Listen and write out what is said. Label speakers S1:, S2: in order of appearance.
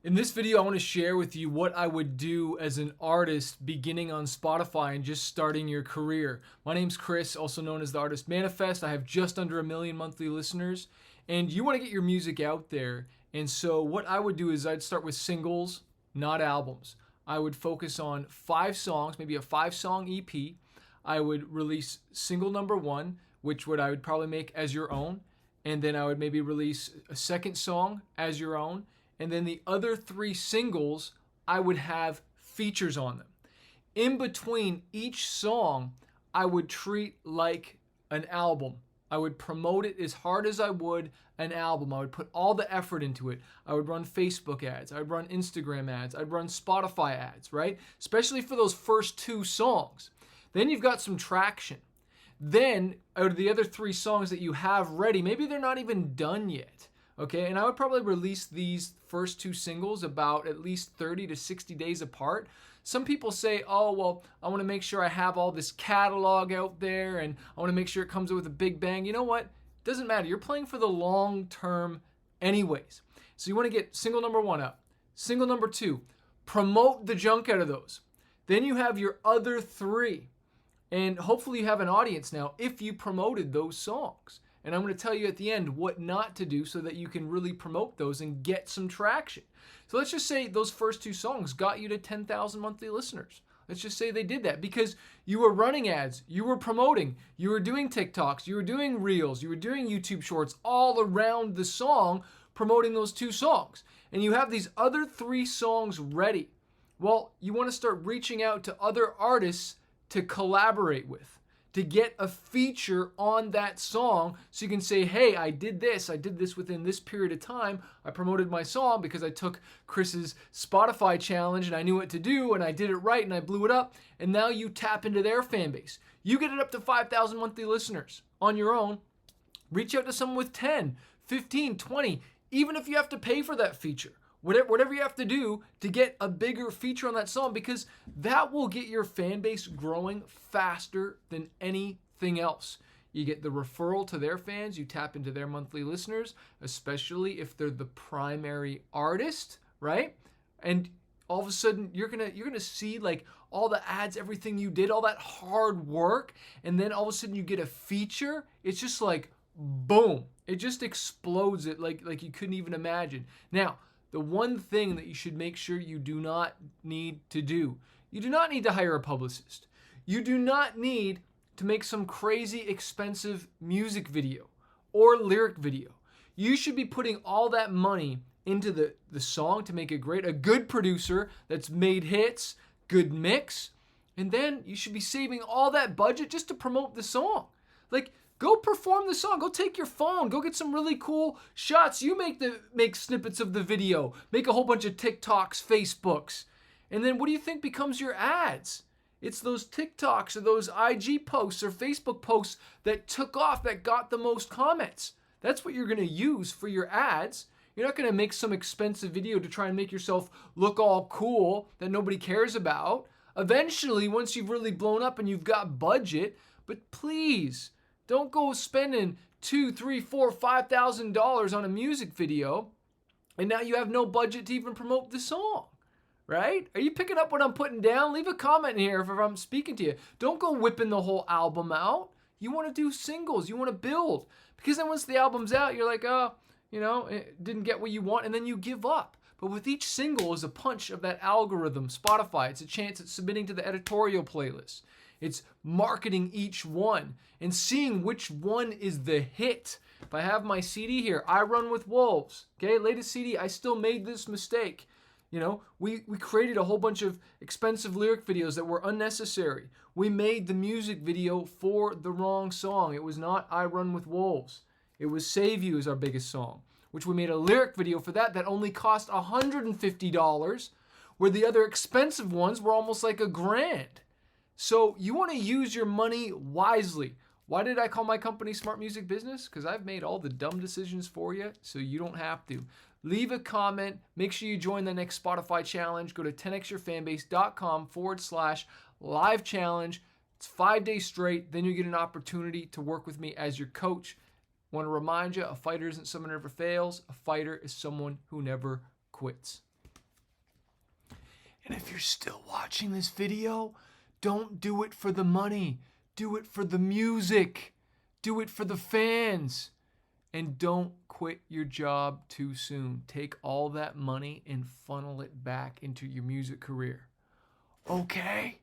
S1: In this video, I want to share with you what I would do as an artist beginning on Spotify and just starting your career. My name's Chris, also known as the Artist Manifest. I have just under 1 million monthly listeners, and you want to get your music out there. And so what I would do is I'd start with singles, not albums. I would focus on 5 songs, maybe a 5-song EP. I would release single number 1, which I would probably make as your own. And then I would maybe release a second song as your own. And then the other 3 singles, I would have features on them. In between each song, I would treat like an album. I would promote it as hard as I would an album. I would put all the effort into it. I would run Facebook ads. I'd run Instagram ads. I'd run Spotify ads, right? Especially for those first 2 songs. Then you've got some traction. Then, out of the other 3 songs that you have ready, maybe they're not even done yet. Okay, and I would probably release these first 2 singles about at least 30 to 60 days apart. Some people say, oh, well, I want to make sure I have all this catalog out there and I want to make sure it comes with a big bang. You know what? Doesn't matter. You're playing for the long term anyways. So you want to get single number 1 up. Single number 2, promote the junk out of those. Then you have your other 3. And hopefully you have an audience now if you promoted those songs. And I'm going to tell you at the end what not to do so that you can really promote those and get some traction. So let's just say those first 2 songs got you to 10,000 monthly listeners. Let's just say they did that because you were running ads, you were promoting, you were doing TikToks, you were doing Reels, you were doing YouTube Shorts all around the song, promoting those 2 songs. And you have these other 3 songs ready. Well, you want to start reaching out to other artists to collaborate with, to get a feature on that song so you can say, hey, I did this within this period of time. I promoted my song because I took Chris's Spotify challenge and I knew what to do and I did it right and I blew it up. And now you tap into their fan base. You get it up to 5,000 monthly listeners on your own. Reach out to someone with 10, 15, 20, even if you have to pay for that feature. Whatever you have to do to get a bigger feature on that song, because that will get your fan base growing faster than anything else. You get the referral to their fans, you tap into their monthly listeners, especially if they're the primary artist, right? And all of a sudden you're gonna see like all the ads, everything you did, all that hard work, and then all of a sudden you get a feature. It's just like boom. It just explodes it like you couldn't even imagine. Now, the one thing that you should make sure you do not need to do, you do not need to hire a publicist. You do not need to make some crazy expensive music video or lyric video. You should be putting all that money into the song to make it great, a good producer that's made hits, good mix, and then you should be saving all that budget just to promote the song. Like, go perform the song. Go take your phone. Go get some really cool shots. You make snippets of the video. Make a whole bunch of TikToks, Facebooks. And then what do you think becomes your ads? It's those TikToks or those IG posts or Facebook posts that took off, that got the most comments. That's what you're going to use for your ads. You're not going to make some expensive video to try and make yourself look all cool that nobody cares about. Eventually, once you've really blown up and you've got budget, but please, don't go spending $2,000, $3,000, $4,000, $5,000 on a music video, and now you have no budget to even promote the song, right? Are you picking up what I'm putting down? Leave a comment here if I'm speaking to you. Don't go whipping the whole album out. You want to do singles. You want to build. Because then once the album's out, you're like, oh, it didn't get what you want, and then you give up. But with each single is a punch of that algorithm, Spotify. It's a chance at submitting to the editorial playlist. It's marketing each one and seeing which one is the hit. If I have my CD here, I Run With Wolves, okay, latest CD, I still made this mistake. We created a whole bunch of expensive lyric videos that were unnecessary. We made the music video for the wrong song. It was not I Run With Wolves. It was Save You is our biggest song, which we made a lyric video for that only cost $150, where the other expensive ones were almost like $1,000. So you want to use your money wisely. Why did I call my company Smart Music Business? Because I've made all the dumb decisions for you, so you don't have to. Leave a comment. Make sure you join the next Spotify challenge. Go to 10xyourfanbase.com/live challenge. It's 5 days straight. Then you get an opportunity to work with me as your coach. Want to remind you, a fighter isn't someone who never fails. A fighter is someone who never quits. And if you're still watching this video, don't do it for the money. Do it for the music. Do it for the fans. And don't quit your job too soon. Take all that money and funnel it back into your music career. Okay?